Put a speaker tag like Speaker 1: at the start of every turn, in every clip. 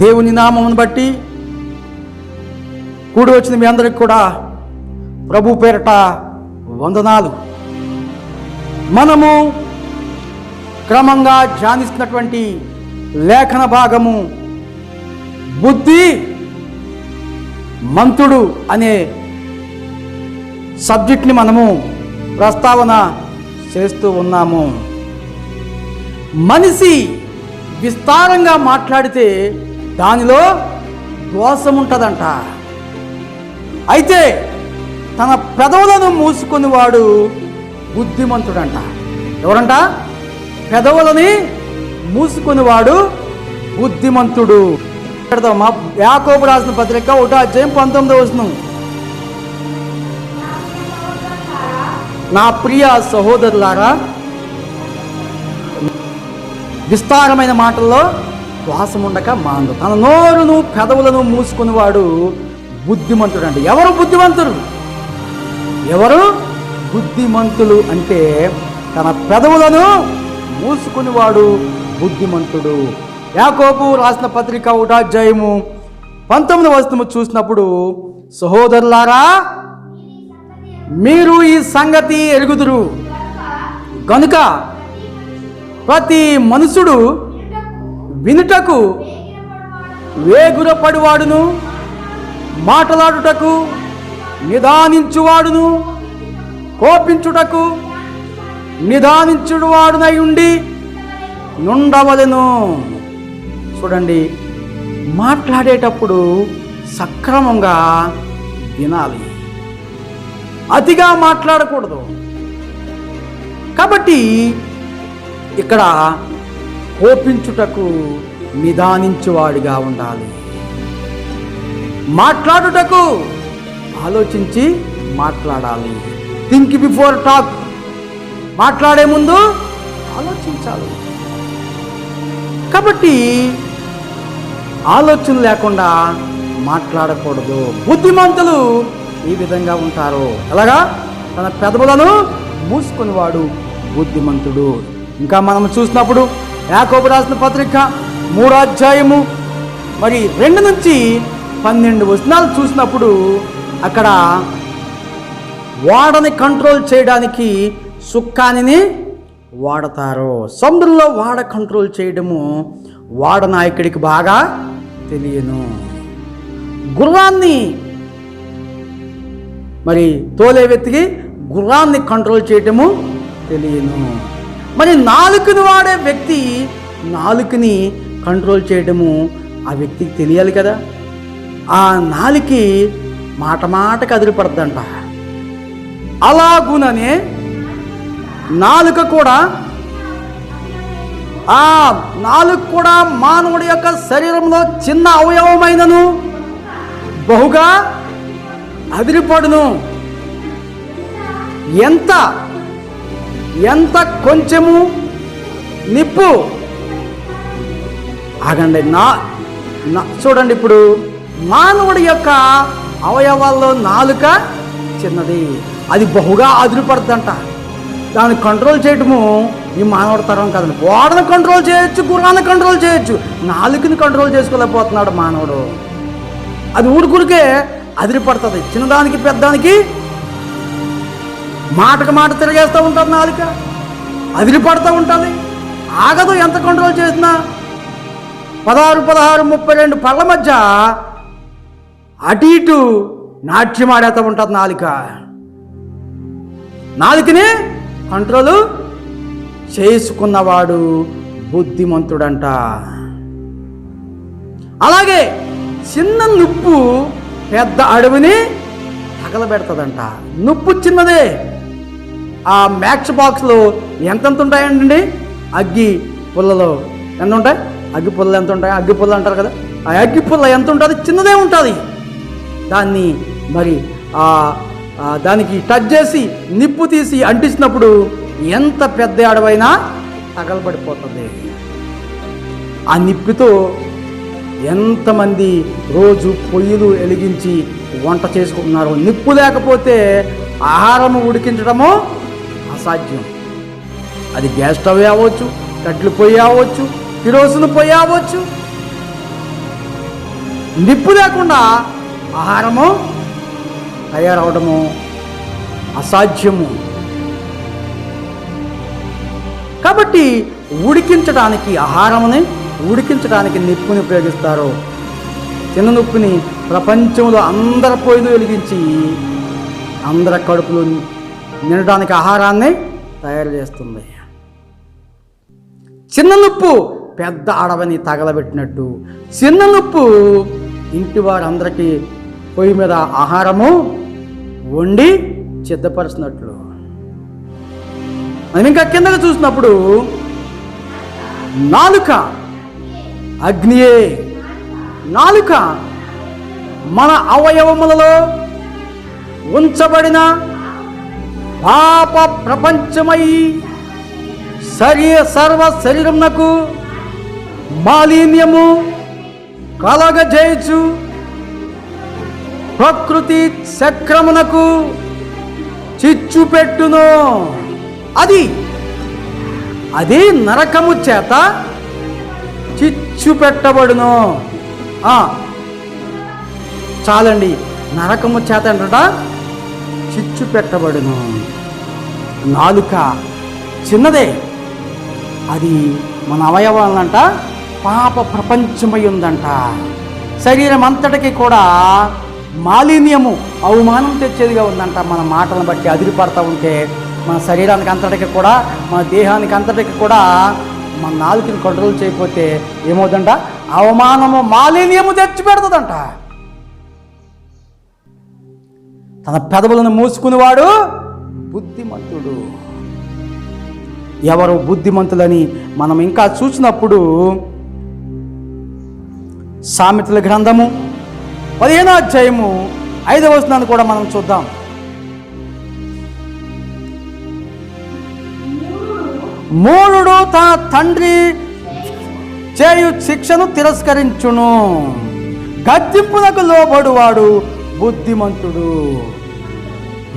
Speaker 1: దేవుని నామమును బట్టి కూడి వచ్చిన మీ అందరికి కూడా ప్రభు పేరట వందనాలు. మనము క్రమంగా ధ్యానిస్తున్నటువంటి లేఖన భాగము బుద్ధి మంతుడు అనే సబ్జెక్ట్ని మనము ప్రస్తావన చేస్తూ ఉన్నాము. మనిషి విస్తారంగా మాట్లాడితే దానిలో దోషం ఉంటుందంట. అయితే తన పెదవులను మూసుకొని వాడు బుద్ధిమంతుడంట. ఎవరంట? పెదవులని మూసుకొని వాడు బుద్ధిమంతుడు. యాకోబు రాసిన పత్రిక 1:19 నా ప్రియ సహోదరులారా, విస్తారమైన మాటల్లో శ్వాసం ఉండక మాందు. తన నోరును పెదవులను మూసుకుని వాడు బుద్ధిమంతుడు అంటే. ఎవరు బుద్ధిమంతుడు? ఎవరు బుద్ధిమంతులు అంటే తన పెదవులను మూసుకుని వాడు బుద్ధిమంతుడు. యాకోబు రాసిన పత్రిక 1:19 చూసినప్పుడు, సహోదరులారా మీరు ఈ సంగతి ఎరుగుదురు గనుక ప్రతి మనుషుడు వినుటకు వేగురపడివాడును, మాటలాడుటకు నిదానించువాడును, కోపించుటకు నిదానించువాడునై ఉండి నుండవలెను. చూడండి, మాట్లాడేటప్పుడు సక్రమంగా వినాలి, అతిగా మాట్లాడకూడదు. కాబట్టి ఇక్కడ కోపించుటకు నిదానించువాడిగా ఉండాలి, మాట్లాడుటకు ఆలోచించి మాట్లాడాలి. Think before talk. మాట్లాడే ముందు ఆలోచించాలి. కాబట్టి ఆలోచన లేకుండా మాట్లాడకూడదు. బుద్ధిమంతులు ఈ విధంగా ఉంటారు. అలాగా తన పెదవులను మూసుకునేవాడు బుద్ధిమంతుడు. ఇంకా మనం చూసినప్పుడు యాకోబు రాసిన పత్రిక 3:2-12 చూసినప్పుడు అక్కడ వాడని కంట్రోల్ చేయడానికి సుక్కానిని వాడతారు. సముద్రంలో వాడ కంట్రోల్ చేయడము వాడ నాయకుడికి బాగా తెలియను. గుర్రాన్ని తోలే వ్యక్తికి గుర్రాన్ని కంట్రోల్ చేయటము తెలియను. నాలుకని వాడే వ్యక్తి నాలుకని కంట్రోల్ చేయడము ఆ వ్యక్తికి తెలియాలి కదా. ఆ నాలుకి మాట మాటకు అదిరిపడద్దంట. అలాగుననే నాలుక కూడా మానవుడి యొక్క శరీరంలో చిన్న అవయవమైనను బహుగా అదిరిపడును. ఎంత కొంచెము నిప్పు. ఆగండి, చూడండి, ఇప్పుడు మానవుడి యొక్క అవయవాల్లో నాలుక చిన్నది, అది బహుగా అదిరిపడుతుందంట. దాన్ని కంట్రోల్ చేయటము ఈ మానవుడి తరం కదండి. వాడను కంట్రోల్ చేయొచ్చు, గుర్రాన్ని కంట్రోల్ చేయొచ్చు, నాలుకని కంట్రోల్ చేసుకోలేకపోతున్నాడు మానవుడు. అది ఊరుకురికే అదిరిపడుతుంది. చిన్నదానికి పెద్దదానికి మాటకు మాట తిరిగేస్తూ ఉంటుంది. నాలుక అదిరిపడుతూ ఉంటుంది, ఆగదు. ఎంత కంట్రోల్ చేసినా 16, 32 పళ్ళ మధ్య అటు ఇటు నాట్యం ఆడేస్తూ ఉంటుంది నాలుక. నాలుకని కంట్రోలు చేసుకున్నవాడు బుద్ధిమంతుడంట. అలాగే చిన్న నుప్పు పెద్ద అడవిని తగలబెడతాదంట. నుప్పు చిన్నదే. ఆ మ్యాచ్ బాక్స్లో ఎంతెంత ఉంటాయండి అగ్గి పుల్లలో? ఎంత ఉంటాయి అగ్గి పుల్లలు? ఎంత ఉంటాయి అగ్గి పుల్ల అంటారు కదా. ఆ అగ్గి పుల్ల ఎంత ఉంటుంది? చిన్నదే ఉంటుంది. దాన్ని దానికి టచ్ చేసి నిప్పు తీసి అంటించినప్పుడు ఎంత పెద్ద అడవైనా తగలబడిపోతుంది. ఆ నిప్పుతో ఎంతమంది రోజు పొయ్యిలు వెలిగించి వంట చేసుకుంటున్నారు. నిప్పు లేకపోతే ఆహారము ఉడికించడము అసాధ్యం. అది గ్యాస్ స్టవ్ అవ్వచ్చు, కట్లు పొయ్యి అవ్వచ్చు, కిరోసిన్ పొయ్యి అవ్వచ్చు. నిప్పు లేకుండా ఆహారము తయారవడము అసాధ్యము. కాబట్టి ఉడికించడానికి ఆహారముని ఉడికించడానికి నిప్పుని ఉపయోగిస్తారు. చిన్న నిప్పుని ప్రపంచంలో అందరి పొయ్యిలు వెలిగించి అందరి కడుపులు నిండడానికి ఆహారాన్ని తయారు చేస్తుంది. చిన్న నిప్పు పెద్ద అడవిని తగలబెట్టినట్టు చిన్న నిప్పు ఇంటి వారందరికీ పొయ్యి మీద ఆహారము వండి సిద్ధపరిచినట్లు. మనం ఇంకా కిందకు చూసినప్పుడు నాలుక అగ్నియే. నాలుక మన అవయవములలో ఉంచబడిన పాప ప్రపంచమై సర్వ శరీరమునకు మాలిన్యము కలగజేయచ్చు, ప్రకృతి చక్రమునకు చిచ్చు పెట్టును. అది నరకము చేత చిచ్చు పెట్టబడును. చాలండి, నరకము చేత అంట చిచ్చు పెట్టబడును. నాలుక చిన్నదే, అది మన అవయవాలంట పాప ప్రపంచమై ఉందంట. శరీరం అంతటికి కూడా మాలిన్యము అవమానం తెచ్చేదిగా ఉందంట. మన మాటలను బట్టి అదిరిపడతా ఉంటే మన శరీరానికి అంతటికి కూడా మన దేహానికి అంతటికి కూడా మన నాలుకని కంట్రోల్ చేయకపోతే ఏమవుతుందంట? అవమానము మాలిన్యము తెచ్చి పెడుతుందంట. తన పెదవులను మూసుకునేవాడు బుద్ధిమంతుడు. ఎవరు బుద్ధిమంతులని మనం ఇంకా చూసినప్పుడు సామెతల గ్రంథము 15వ అధ్యాయము 5వ వచనాన్ని కూడా మనం చూద్దాం. మూఢుడు తన తండ్రి చేయు శిక్షను తిరస్కరించును, గద్దింపునకు లోబడువాడు బుద్ధిమంతుడు.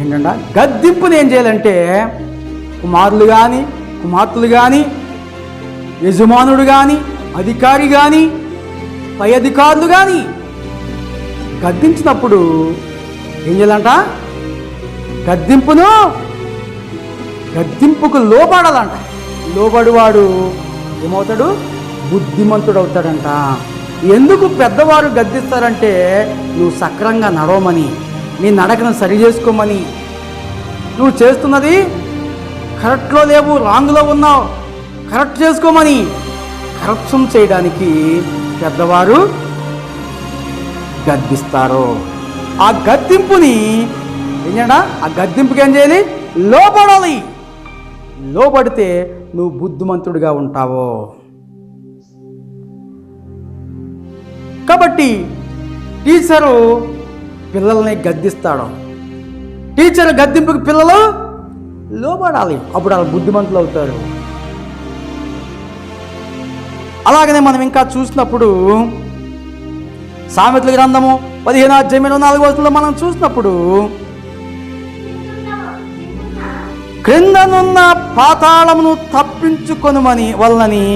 Speaker 1: ఏంటంట? గద్దింపుని ఏం చేయాలంటే కుమారులు కానీ కుమార్తెలు కానీ యజమానుడు కానీ అధికారి కానీ పై అధికారులు కానీ గద్దించినప్పుడు ఏం చేయాలంట? గద్దింపుకు లోబడాలంట. లోబడివాడు ఏమవుతాడు? బుద్ధిమంతుడు అవుతాడంట. ఎందుకు పెద్దవారు గద్దిస్తారంటే నువ్వు సక్రంగా నడవమని, నీ నడకను సరి చేసుకోమని, నువ్వు చేస్తున్నది కరెక్ట్లో లేవు, రాంగ్లో ఉన్నావు, కరెక్ట్ చేసుకోమని, కరప్షన్ చేయడానికి పెద్దవారు గద్దిస్తారు. ఆ గద్దింపుని ఏంటంటే ఆ గద్దింపుకి ఏం చేయాలి? లోబడాలి. లోబడితే నువ్వు బుద్ధిమంతుడిగా ఉంటావు. కాబట్టి టీచరు పిల్లల్ని గద్దిస్తాడు. టీచర్ గద్దింపుకి పిల్లలు లోబడాలి. అప్పుడు వాళ్ళు బుద్ధిమంతులు అవుతారు. అలాగనే మనం ఇంకా చూసినప్పుడు సామెతల గ్రంథము 15వ అధ్యాయం 4వ వచనంలో మనం చూసినప్పుడు క్రిందనున్న పాతాళమును తప్పించుకొనుమని వలనని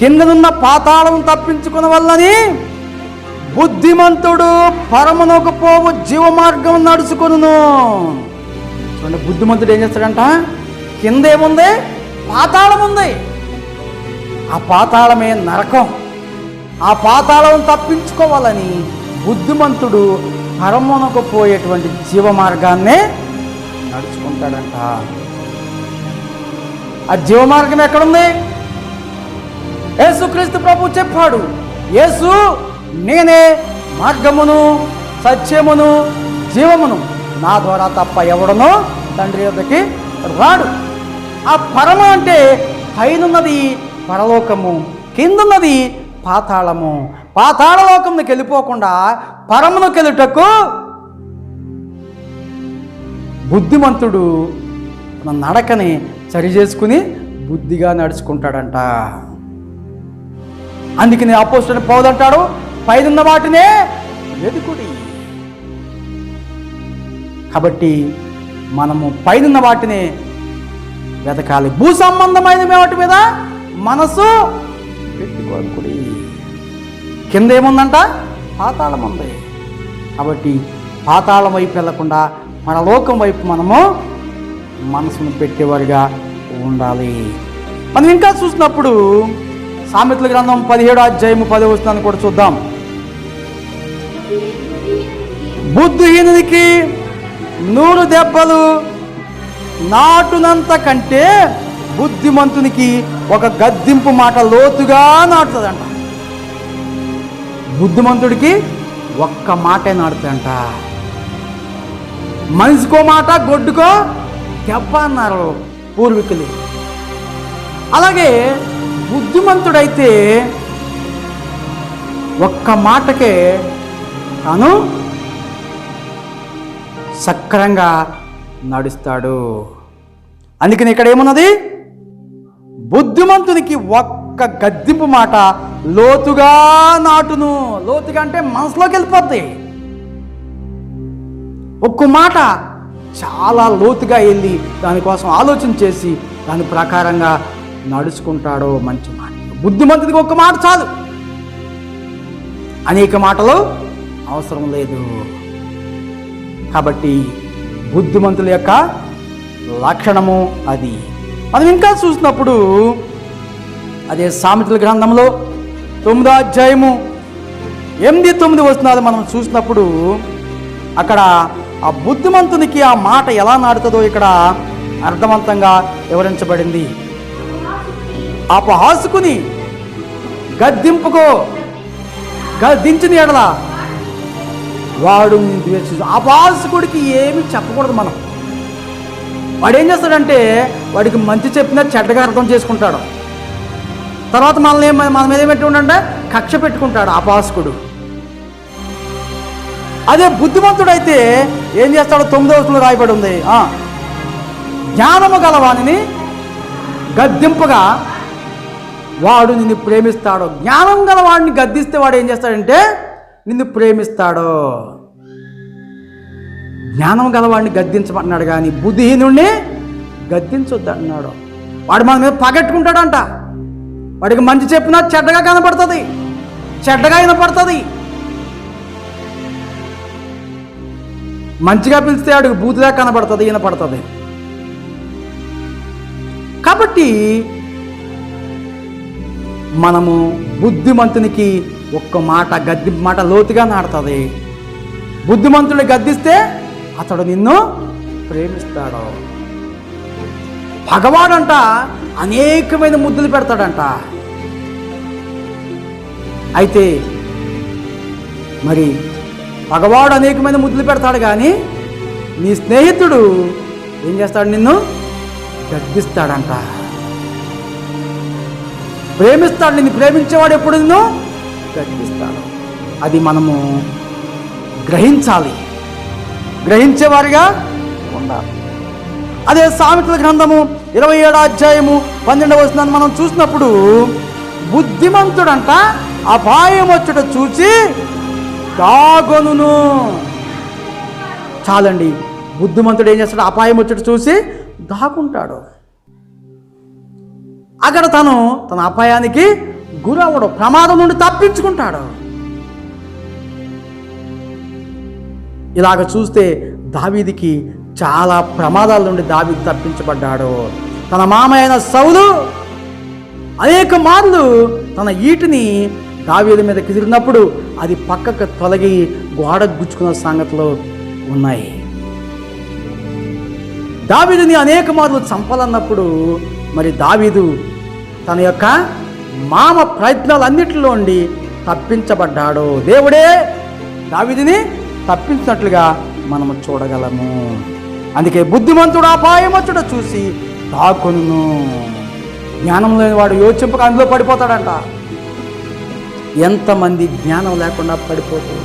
Speaker 1: కిందనున్న పాతాళము తప్పించుకుని వల్లని బుద్ధిమంతుడు పరమునకు పోవు జీవ మార్గం నడుచుకొనును. చూడండి, బుద్ధిమంతుడు ఏం చేస్తాడంట? కింద ఏముంది? పాతాళం ఉంది. ఆ పాతాళమే నరకం. ఆ పాతాళం తప్పించుకోవాలని బుద్ధిమంతుడు పరమునకు పోయేటువంటి జీవ మార్గాన్నే నడుచుకుంటాడంట. ఆ జీవ మార్గం ఎక్కడుంది? యేసుక్రీస్తు ప్రభు చెప్పాడు, యేసు నేనే మార్గమును సత్యమును జీవమును, నా ద్వారా తప్ప ఎవడనో తండ్రి యొద్దకి రాడు. ఆ పరమ అంటే పైనున్నది పరలోకము, కిందున్నది పాతాళము. పాతాళలోకంకి వెళ్ళిపోకుండా పరమునకు వెళ్ళుటకు బుద్ధిమంతుడు తన నడకని సరి చేసుకుని బుద్ధిగా నడుచుకుంటాడంట. అందుకని అపోస్తలుడైన పౌలు అంటాడు, పైనున్న వాటినే వెతుకుడి. కాబట్టి మనము పైనున్న వాటిని వెతకాలి. భూ సంబంధమైన వాటి మీద మనసు పెట్టుకోనుకుడి. కింద ఏముందంట? పాతాళం ఉంది. కాబట్టి పాతాళం వైపు వెళ్లకుండా మన లోకం వైపు మనము మనసును పెట్టేవారిగా ఉండాలి. మనం ఇంకా చూసినప్పుడు సామెతల గ్రంథం 17వ అధ్యాయము 10వ వచనాన్ని కూడా చూద్దాం. బుద్ధిహీనునికి 100 దెబ్బలు నాటునంత కంటే బుద్ధిమంతునికి ఒక గద్దింపు మాట లోతుగా నాటుతుందంట. బుద్ధిమంతుడికి ఒక్క మాటే నాటుతుందంట. మనిషికో మాట, గొడ్డుకో దెబ్బ అన్నారు పూర్వీకులు. అలాగే బుద్ధిమంతుడైతే ఒక్క మాటకే తాను సక్రంగా నడుస్తాడు. అందుకని ఇక్కడ ఏమున్నది? బుద్ధిమంతునికి ఒక్క గద్దింపు మాట లోతుగా నాటును. లోతుగా అంటే మనసులోకి వెళ్ళిపోద్ది. ఒక్క మాట చాలా లోతుగా వెళ్ళి దానికోసం ఆలోచన చేసి దాని ప్రకారంగా నడుచుకుంటాడో మంచి మాట. బుద్ధిమంతుడికి ఒక్క మాట చాలు, అనేక మాటలు అవసరం లేదు. కాబట్టి బుద్ధిమంతుల యొక్క లక్షణము అది. మనం ఇంకా చూసినప్పుడు అదే సామెతల గ్రంథంలో 9వ అధ్యాయము 8-9 వచనాలు మనం చూసినప్పుడు అక్కడ ఆ బుద్ధిమంతునికి ఆ మాట ఎలా నాడుతుందో ఇక్కడ అర్థవంతంగా వివరించబడింది. అపహాసుకుని గద్దింపుకో, గద్దించిన ఎడల వాడు ద్వేషించు. అపహాసుకుడికి ఏమి చెప్పకూడదు మనం. వాడు ఏం చేస్తాడంటే వాడికి మంచి చెప్పినా చెడ్డగా అర్థం చేసుకుంటాడు. తర్వాత మన మీద ఏమిటి కక్ష పెట్టుకుంటాడు అపహాసుకుడు. అదే బుద్ధిమంతుడైతే ఏం చేస్తాడో 9వ వచనంలో రాయబడి ఉంది. జ్ఞానము గలవానిని గద్దింపుగా వాడు నిన్ను ప్రేమిస్తాడు. జ్ఞానం గలవాడిని గద్దిస్తే వాడు ఏం చేస్తాడంటే నిన్ను ప్రేమిస్తాడు. జ్ఞానం గలవాడిని గద్దించమన్నాడు కానీ బుద్ధిహీనుడిని గద్దించొద్దు అన్నాడు. వాడు మన మీద పగట్టుకుంటాడంట. వాడికి మంచి చెప్పినా చెడ్డగా కనపడుతుంది, చెడ్డగా వినపడుతుంది. మంచిగా పిలిస్తే వాడికి బూతుగా కనపడుతుంది, వినపడుతుంది. కాబట్టి మనము బుద్ధిమంతునికి ఒక్క మాట, గద్దింపు మాట లోతుగా నాడుతుంది. బుద్ధిమంతుడిని గద్దిస్తే అతడు నిన్ను ప్రేమిస్తాడు. పగవాడంట అనేకమైన ముద్దులు పెడతాడంట. అయితే మరి పగవాడు అనేకమైన ముద్దులు పెడతాడు కానీ నీ స్నేహితుడు ఏం చేస్తాడు? నిన్ను గద్దిస్తాడంట, ప్రేమిస్తాడు. నిన్ను ప్రేమించేవాడు ఎప్పుడు నిన్ను గద్దిస్తాడు. అది మనము గ్రహించాలి, గ్రహించేవారిగా ఉండాలి. అదే సామెతల గ్రంథము 27వ అధ్యాయము 12వ వచనాన్ని మనం చూసినప్పుడు బుద్ధిమంతుడంట అపాయం వచ్చుట చూచి దాగొనును. చాలండి, బుద్ధిమంతుడు ఏం చేస్తాడు? అపాయం వచ్చుట చూసి దాక్కుంటాడు. అక్కడ తన అపాయానికి గురవడు, ప్రమాదం నుండి తప్పించుకుంటాడు. ఇలాగ చూస్తే దావీదుకి చాలా ప్రమాదాల నుండి దావీదు తప్పించబడ్డాడు. తన మామ అయిన సౌలు అనేక మార్లు తన ఈటిని దావీదు మీద కిదిరినప్పుడు అది పక్కకు తొలగి గోడకు గుచ్చుకున్న సంగతులు ఉన్నాయి. దావీదుని అనేక మార్లు చంపాలన్నప్పుడు మరి దావీదు తన యొక్క మామ ప్రయత్నాలన్నిటిలో నుండి తప్పించబడ్డాడు. దేవుడే దావీదుని తప్పించినట్లుగా మనము చూడగలము. అందుకే బుద్ధిమంతుడు అపాయం వచ్చుట చూసి దాక్కును. జ్ఞానం లేని వాడు యోచింపక అందులో పడిపోతాడంట. ఎంతమంది జ్ఞానం లేకుండా పడిపోతూ,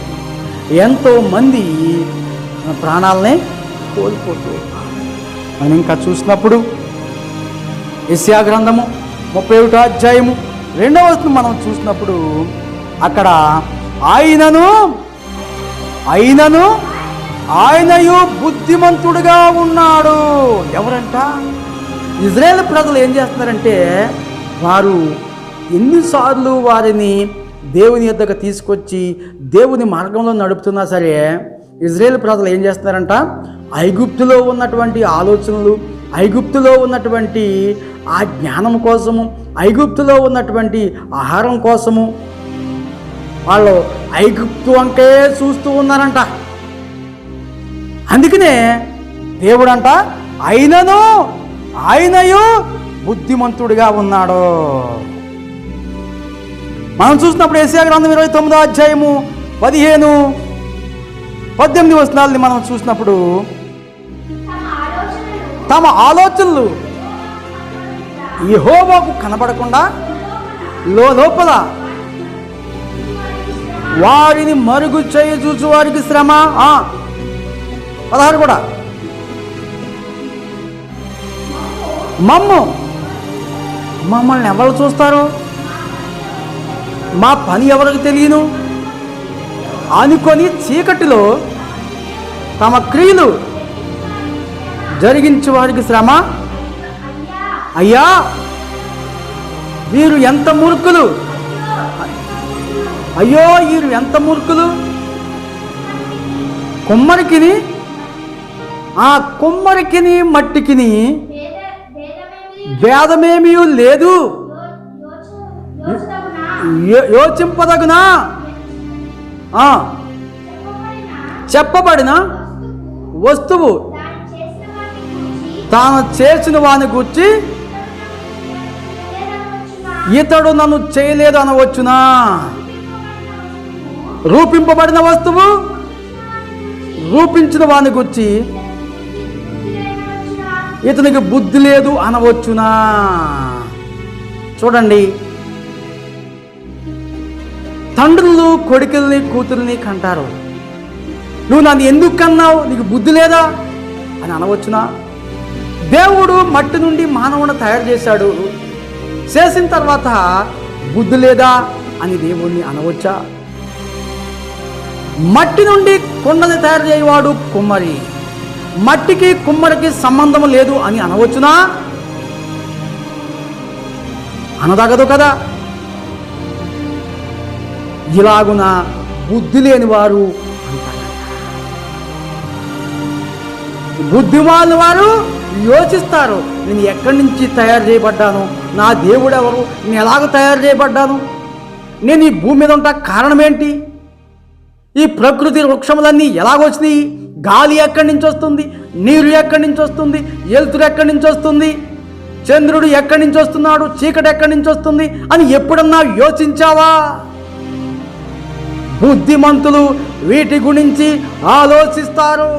Speaker 1: ఎంతోమంది ప్రాణాలనే కోల్పోతూ. మనం ఇంకా చూసినప్పుడు యెషయా గ్రంథము 31వ అధ్యాయము 2వ వచనం మనం చూసినప్పుడు అక్కడ ఆయనయు బుద్ధిమంతుడుగా ఉన్నాడు. ఎవరంట? ఇజ్రాయేల్ ప్రజలు ఏం చేస్తున్నారంటే వారు ఎన్నిసార్లు వారిని దేవుని యొద్దకు తీసుకొచ్చి దేవుని మార్గంలో నడుపుతున్నా సరే ఇజ్రాయేల్ ప్రజలు ఏం చేస్తున్నారంట, ఐగుప్తులో ఉన్నటువంటి ఆలోచనలు, ఐగుప్తులో ఉన్నటువంటి ఆ జ్ఞానం కోసము, ఐగుప్తులో ఉన్నటువంటి ఆహారం కోసము వాళ్ళు ఐగుప్తు వంకే చూస్తూ ఉన్నారంట. అందుకనే దేవుడంట ఆయనయు బుద్ధిమంతుడిగా ఉన్నాడు. మనం చూసినప్పుడు యెషయా గ్రంథం 29వ అధ్యాయము 15-18 వచనాలని మనం చూసినప్పుడు తమ ఆలోచనలు యెహోవాకు కనబడకుండా లోపల వారిని మరుగు చేయి చూచు వారికి శ్రమ. 16 కూడా మమ్మల్ని ఎవరు చూస్తారు, మా పని ఎవరికి తెలియను అనుకొని చీకటిలో తమ క్రియలు జరిగించే వారికి శ్రమ. అయ్యా వీరు ఎంత మూర్ఖులు, అయ్యో వీరు ఎంత మూర్ఖులు. కుమ్మరికిని మట్టికిని భేదమేమీ లేదు, యోచింపదగునా చెప్పబడిన వస్తువు తాను చేసిన వాని గురించి ఇతడు నన్ను చేయలేదు అనవచ్చునా. రూపింపబడిన వస్తువు రూపించిన వాని గురించి ఇతనికి బుద్ధి లేదు అనవచ్చునా. చూడండి, తండ్రులు కొడుకుల్ని కూతుర్ని కంటారు. నువ్వు నన్ను ఎందుకు కన్నావు, నీకు బుద్ధి లేదా అని అనవచ్చునా. దేవుడు మట్టి నుండి మానవుని తయారు చేశాడు, చేసిన తర్వాత బుద్ధి లేదా అని దేవుణ్ణి అనవచ్చా. మట్టి నుండి కొండని తయారు చేయవాడు కుమ్మరి, మట్టికి కుమ్మరికి సంబంధం లేదు అని అనవచ్చునా. అనదగదు కదా. ఇలాగున బుద్ధి లేని వారు అంటారు. బుద్ధిమాలిన వారు యోచిస్తారు, నేను ఎక్కడి నుంచి తయారు చేయబడ్డాను, నా దేవుడు ఎవరు, నేను ఎలాగ తయారు చేయబడ్డాను, నేను ఈ భూమి మీద ఉంటా కారణం ఏంటి, ఈ ప్రకృతి వృక్షములన్నీ ఎలాగొచ్చినాయి, గాలి ఎక్కడి నుంచి వస్తుంది, నీరు ఎక్కడి నుంచి వస్తుంది, వెలుతురు ఎక్కడి నుంచి వస్తుంది, చంద్రుడు ఎక్కడి నుంచి వస్తున్నాడు, చీకటి ఎక్కడి నుంచి వస్తుంది అని ఎప్పుడన్నా యోచించావా? బుద్ధిమంతులు వీటి గురించి ఆలోచిస్తారు.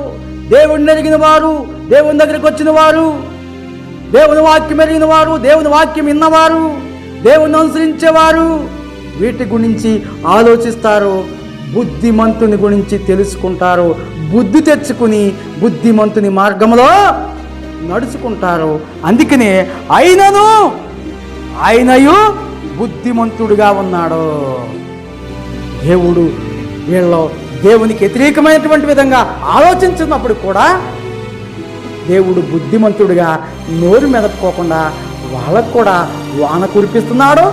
Speaker 1: దేవుడిని ఎరిగిన వారు, దేవుని దగ్గరికి వచ్చిన వారు, దేవుని వాక్యం ఎరిగిన వారు, దేవుని వాక్యం విన్నవారు, దేవుని అనుసరించేవారు వీటి గురించి ఆలోచిస్తారు. బుద్ధిమంతుని గురించి తెలుసుకుంటారు, బుద్ధి తెచ్చుకుని బుద్ధిమంతుని మార్గంలో నడుచుకుంటారు. అందుకనే ఆయనయు బుద్ధిమంతుడిగా ఉన్నాడు. దేవుడు వీళ్ళలో దేవునికి వ్యతిరేకమైనటువంటి విధంగా ఆలోచించినప్పుడు కూడా దేవుడు బుద్ధిమంతుడిగా నోరు మెదపుకోకుండా వాళ్ళకు కూడా వాన కురిపిస్తున్నాడు,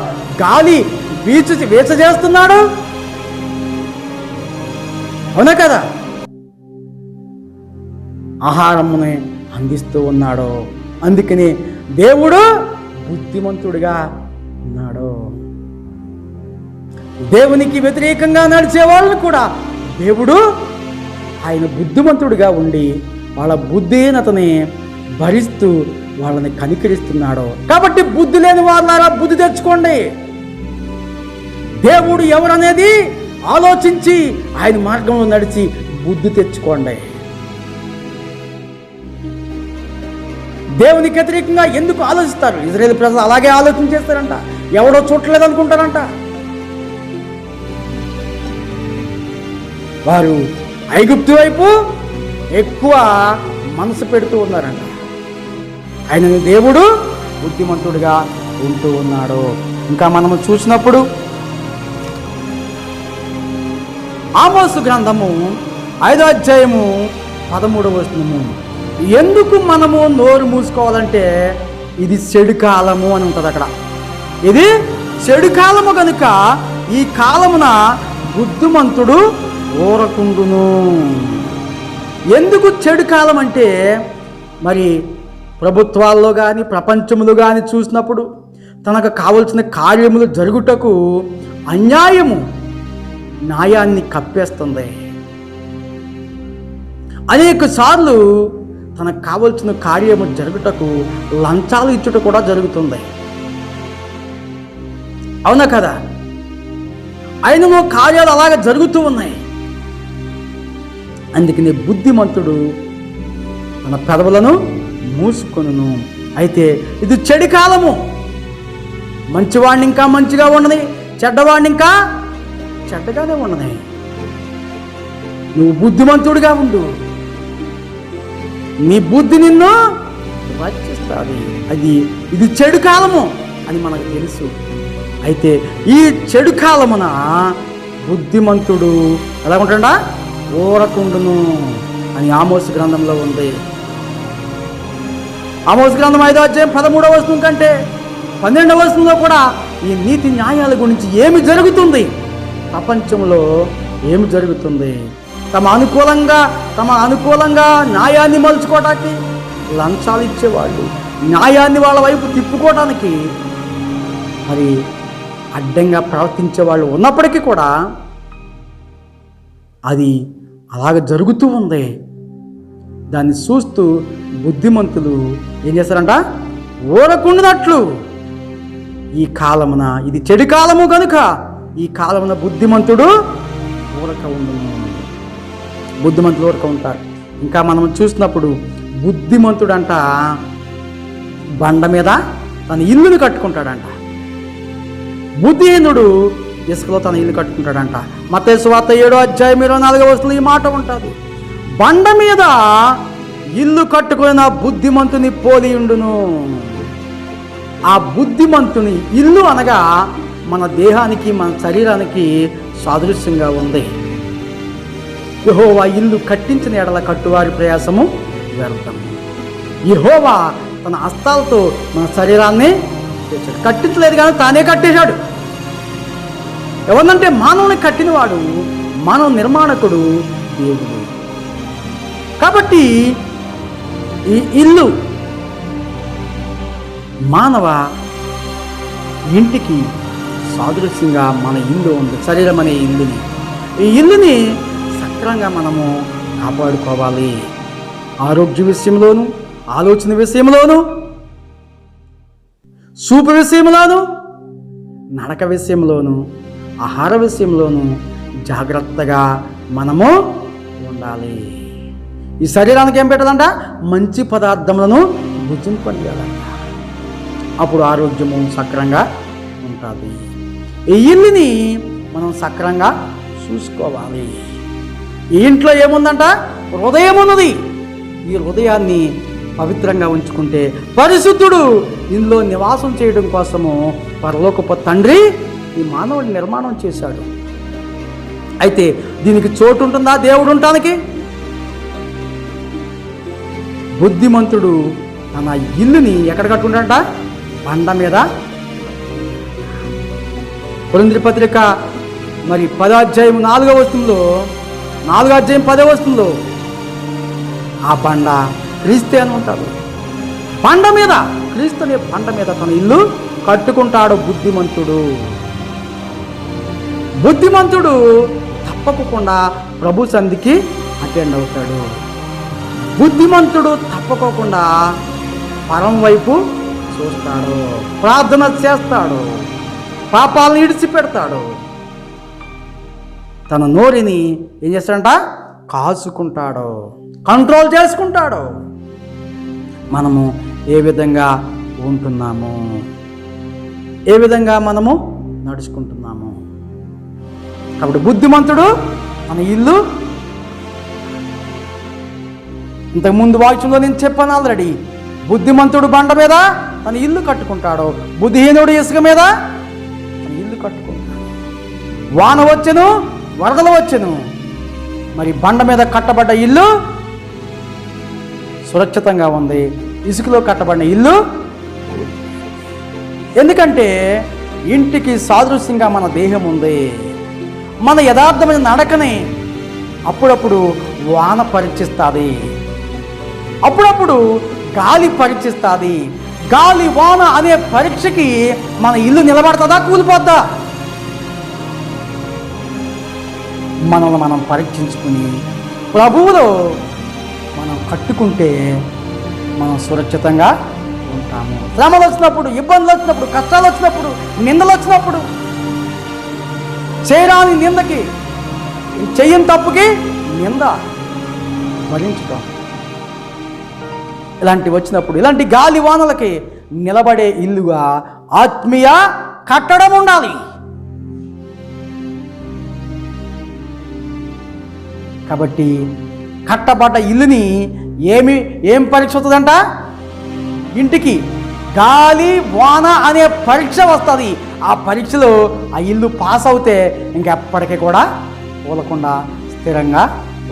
Speaker 1: గాలి వీచ చేస్తున్నాడు. అవునా కదా? ఆహారముని అందిస్తూ ఉన్నాడు. అందుకని దేవుడు బుద్ధిమంతుడిగా ఉన్నాడు. దేవునికి వ్యతిరేకంగా నడిచే వాళ్ళని కూడా దేవుడు ఆయన బుద్ధిమంతుడిగా ఉండి వాళ్ళ బుద్ధిహీనతని భరిస్తూ వాళ్ళని కనికరిస్తున్నాడు. కాబట్టి బుద్ధి లేని వాళ్ళారా బుద్ధి తెచ్చుకోండి. దేవుడు ఎవరనేది ఆలోచించి ఆయన మార్గంలో నడిచి బుద్ధి తెచ్చుకోండి. దేవునికి వ్యతిరేకంగా ఎందుకు ఆలోచిస్తారు? ఇజ్రాయేల్ ప్రజలు అలాగే ఆలోచన చేస్తారంట, ఎవడో చూడలేదు అనుకుంటారంట. వారు ఐగుప్తు వైపు ఎక్కువ మనసు పెడుతూ ఉన్నారంట. ఆయన దేవుడు బుద్ధిమంతుడిగా ఉంటూ ఉన్నాడు. ఇంకా మనము చూసినప్పుడు ఆమోసు గ్రంథము 5వ అధ్యాయము 13వ వచనము, ఎందుకు మనము నోరు మూసుకోవాలంటే ఇది చెడు కాలము అని ఉంటుంది. అక్కడ ఇది చెడు కాలము గనుక ఈ కాలమున బుద్ధిమంతుడు ఊరకుండును. ఎందుకు చెడు కాలం అంటే, మరి ప్రభుత్వాల్లో కానీ ప్రపంచములు కానీ చూసినప్పుడు తనకు కావలసిన కార్యములు జరుగుటకు అన్యాయము న్యాయాన్ని కప్పేస్తుంది. అనేక సార్లు తనకు కావలసిన కార్యము జరుగుటకు లంచాలు ఇచ్చుట కూడా జరుగుతుంది. అవునా కదా? అయినమో కార్యాలు అలాగే జరుగుతూ ఉన్నాయి. అందుకని బుద్ధిమంతుడు తన పెదవులను మూసుకొనును. అయితే ఇది చెడు కాలము. మంచివాడిని ఇంకా మంచిగా ఉన్నది, చెడ్డవాడిని ఇంకా చెడ్డగానే ఉన్నది. నువ్వు బుద్ధిమంతుడిగా ఉండు, నీ బుద్ధి నిన్ను రక్షిస్తుంది. ఇది చెడు కాలము అని మనకు తెలుసు. అయితే ఈ చెడు కాలమున బుద్ధిమంతుడు ఎలా ఉంటాడా? ఊరకుండును అని ఆమోసు గ్రంథంలో ఉంది. ఆమోసు గ్రంథం 5వ అధ్యాయం 13వ వచనం కంటే 12వ వచనంలో కూడా ఈ నీతి న్యాయాల గురించి ఏమి జరుగుతుంది, ప్రపంచంలో ఏమి జరుగుతుంది, తమ అనుకూలంగా న్యాయాన్ని మలుచుకోవడానికి లంచాలు ఇచ్చేవాళ్ళు, న్యాయాన్ని వాళ్ళ వైపు తిప్పుకోవడానికి మరి అడ్డంగా ప్రవర్తించే వాళ్ళు ఉన్నప్పటికీ కూడా అది అలాగ జరుగుతూ ఉంది. దాన్ని చూస్తూ బుద్ధిమంతులు ఏం చేస్తారంట? ఊరకుండినట్లు ఈ కాలమున, ఇది చెడు కాలము కనుక ఈ కాలమున బుద్ధిమంతుడు ఊరక ఉండును. బుద్ధిమంతులు ఊరక ఉంటారు. ఇంకా మనం చూసినప్పుడు బుద్ధిమంతుడంట బండ మీద తన ఇల్లుని కట్టుకుంటాడంట. బుద్ధిహీనుడు ఇసుకలో తన ఇల్లు కట్టుకుంటాడంట. మత్తయి సువార్త 7వ అధ్యాయం 24వ వచనంలో ఈ మాట ఉంటుంది. బండ మీద ఇల్లు కట్టుకున్న బుద్ధిమంతుని పోలియుండును. ఆ బుద్ధిమంతుని ఇల్లు అనగా మన దేహానికి, మన శరీరానికి సాదృశ్యంగా ఉంది. యెహోవా ఇల్లు కట్టించిన ఎడల కట్టువారి ప్రయాసము వ్యర్థము. యెహోవా తన హస్తాలతో మన శరీరాన్ని కట్టించలేదు కానీ తానే కట్టేశాడు. ఎవరినంటే మానవుని కట్టినవాడు, మానవ నిర్మాణకుడు దేవుడు. కాబట్టి ఈ ఇల్లు మానవ ఇంటికి సాదృశ్యంగా మన ఇల్లు ఉంది, శరీరం అనే ఇల్లుని. ఈ ఇల్లుని సక్రంగా మనము కాపాడుకోవాలి. ఆరోగ్య విషయంలోను, ఆలోచన విషయంలోను, చూపు విషయంలోను, నడక విషయంలోను, ఆహార విషయంలోను జాగ్రత్తగా మనము ఉండాలి. ఈ శరీరానికి ఏం పెట్టాలంట? మంచి పదార్థములను భుజింపనియాలంట. అప్పుడు ఆరోగ్యము సక్రంగా ఉంటుంది. ఈ ఇల్లుని మనం సక్రంగా చూసుకోవాలి. ఈ ఇంట్లో ఏముందంట? హృదయం ఉన్నది. ఈ హృదయాన్ని పవిత్రంగా ఉంచుకుంటే పరిశుద్ధుడు ఇందులో నివాసం చేయడం కోసము పరలోకపు తండ్రి ఈ మానవుడి నిర్మాణం చేశాడు. అయితే దీనికి చోటు ఉంటుందా దేవుడు ఉండటానికి? బుద్ధిమంతుడు తన ఇల్లుని ఎక్కడ కట్టుకుంటాడంట? బండ మీద. కొరింథీ పత్రిక మరి 10వ అధ్యాయం 4వ వచనంలో, 4వ అధ్యాయం 10వ వచనంలో ఆ బండ క్రీస్తే అని ఉంటాడు. బండ మీద, క్రీస్తు అనే బండ మీద తన ఇల్లు కట్టుకుంటాడు బుద్ధిమంతుడు. బుద్ధిమంతుడు తప్పకుండా ప్రభు సంధికి అటెండ్ అవుతాడు. బుద్ధిమంతుడు తప్పకోకుండా పరం వైపు చూస్తాడు, ప్రార్థన చేస్తాడు, పాపాలను ఇడిచిపెడతాడు. తన నోరిని ఏం చేస్తాడంట? కాచుకుంటాడు, కంట్రోల్ చేసుకుంటాడు. మనము ఏ విధంగా ఉంటున్నాము, ఏ విధంగా మనము నడుచుకుంటున్నాము. కాబట్టి బుద్ధిమంతుడు మన ఇల్లు, ఇంతకుముందు వాక్యంలో నేను చెప్పాను ఆల్రెడీ, బుద్ధిమంతుడు బండ మీద తన ఇల్లు కట్టుకుంటాడు, బుద్ధిహీనుడు ఇసుక మీద తన ఇల్లు కట్టుకుంటాడు. వాన వచ్చెను, వరదలు వచ్చెను, మరి బండ మీద కట్టబడ్డ ఇల్లు సురక్షితంగా ఉంది, ఇసుకలో కట్టబడిన ఇల్లు. ఎందుకంటే ఇంటికి సాదృశ్యంగా మన దేహం ఉంది. మన యథార్థమైన నడకని అప్పుడప్పుడు వాన పరీక్షిస్తుంది, అప్పుడప్పుడు గాలి పరీక్షిస్తుంది. గాలి వాన అనే పరీక్షకి మన ఇల్లు నిలబడుతుందా, కూలిపోద్దా? మనల్ని మనం పరీక్షించుకుని ప్రభువులో మనం కట్టుకుంటే మనం సురక్షితంగా ఉంటాము. శ్రమలు వచ్చినప్పుడు, ఇబ్బందులు వచ్చినప్పుడు, కష్టాలు వచ్చినప్పుడు, నిందలు వచ్చినప్పుడు, చేయరాని నిందకి, చెయ్యని తప్పుకి నింద భరించడం, ఇలాంటివి వచ్చినప్పుడు, ఇలాంటి గాలి వానలకి నిలబడే ఇల్లుగా ఆత్మీయ కట్టడం ఉండాలి. కాబట్టి కట్టబడ్డ ఇల్లుని ఏం పరీక్ష వస్తుందంట? ఇంటికి గాలి వాన అనే పరీక్ష వస్తుంది. ఆ పరీక్షలో ఆ ఇల్లు పాస్ అవుతే ఇంకెప్పటికీ కూడా కూలకుండా స్థిరంగా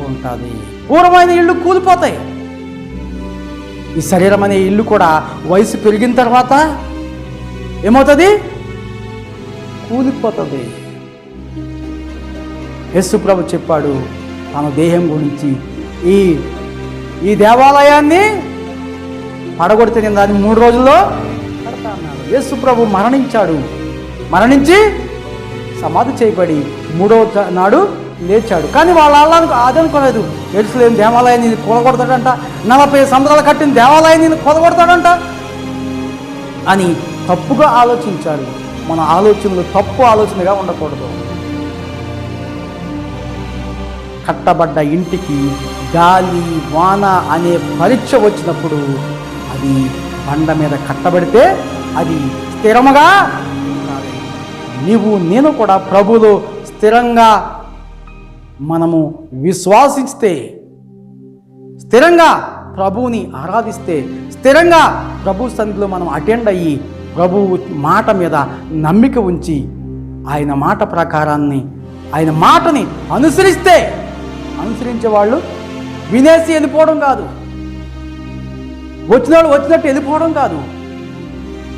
Speaker 1: ఉంటుంది. పూర్వమైన ఇల్లు కూలిపోతాయి. ఈ శరీరం అనే ఇల్లు కూడా వయసు పెరిగిన తర్వాత ఏమవుతుంది? కూలిపోతుంది. యేసు ప్రభు చెప్పాడు తన దేహం గురించి, ఈ దేవాలయాన్ని పడగొడితే నేను దాన్ని 3 రోజుల్లో కడతా అన్నాడు. యేసు ప్రభు మరణించాడు, మరణించి సమాధి చేయబడి 3వ నాడు లేచాడు. కానీ వాళ్ళ అదనుకోలేదు, యెరూషలేము దేవాలయాన్ని కూలగొడతాడంట, 40 సంవత్సరాలు కట్టిన దేవాలయాన్ని కూలగొడతాడంట అని తప్పుగా ఆలోచించాడు. మన ఆలోచనలు తప్పు ఆలోచనగా ఉండకూడదు. కట్టబడ్డ ఇంటికి గాలి వాన అనే పరీక్ష వచ్చినప్పుడు అది బండ మీద కట్టబడితే అది స్థిరముగా ఉండాలి. నీవు నేను కూడా ప్రభువులో స్థిరంగా మనము విశ్వాసిస్తే, స్థిరంగా ప్రభువుని ఆరాధిస్తే, స్థిరంగా ప్రభు సన్నిధిలో మనం అటెండ్ అయ్యి ప్రభువు మాట మీద నమ్మిక ఉంచి ఆయన మాట ప్రకారాన్ని, ఆయన మాటని అనుసరించే వాళ్ళు వినేసి వెళ్ళిపోవడం కాదు, వచ్చినవాళ్ళు వచ్చినట్టు వెళ్ళిపోవడం కాదు.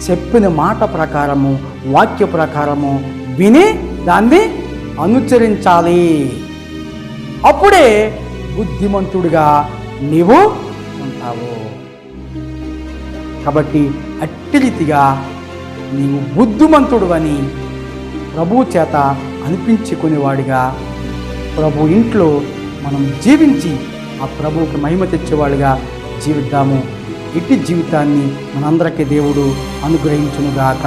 Speaker 1: చెప్పిన మాట ప్రకారము, వాక్య ప్రకారము విని దాన్ని అనుసరించాలి. అప్పుడే బుద్ధిమంతుడిగా నీవు ఉంటావు. కాబట్టి అట్టి రీతిగా నీవు బుద్ధిమంతుడు అని ప్రభు చేత అనిపించుకునేవాడిగా ప్రభు ఇంట్లో మనం జీవించి ఆ ప్రభువుకి మహిమ తెచ్చేవాడిగా జీవిద్దాము. ఇట్టి జీవితాన్ని మనందరికీ దేవుడు అనుగ్రహించునుగాక.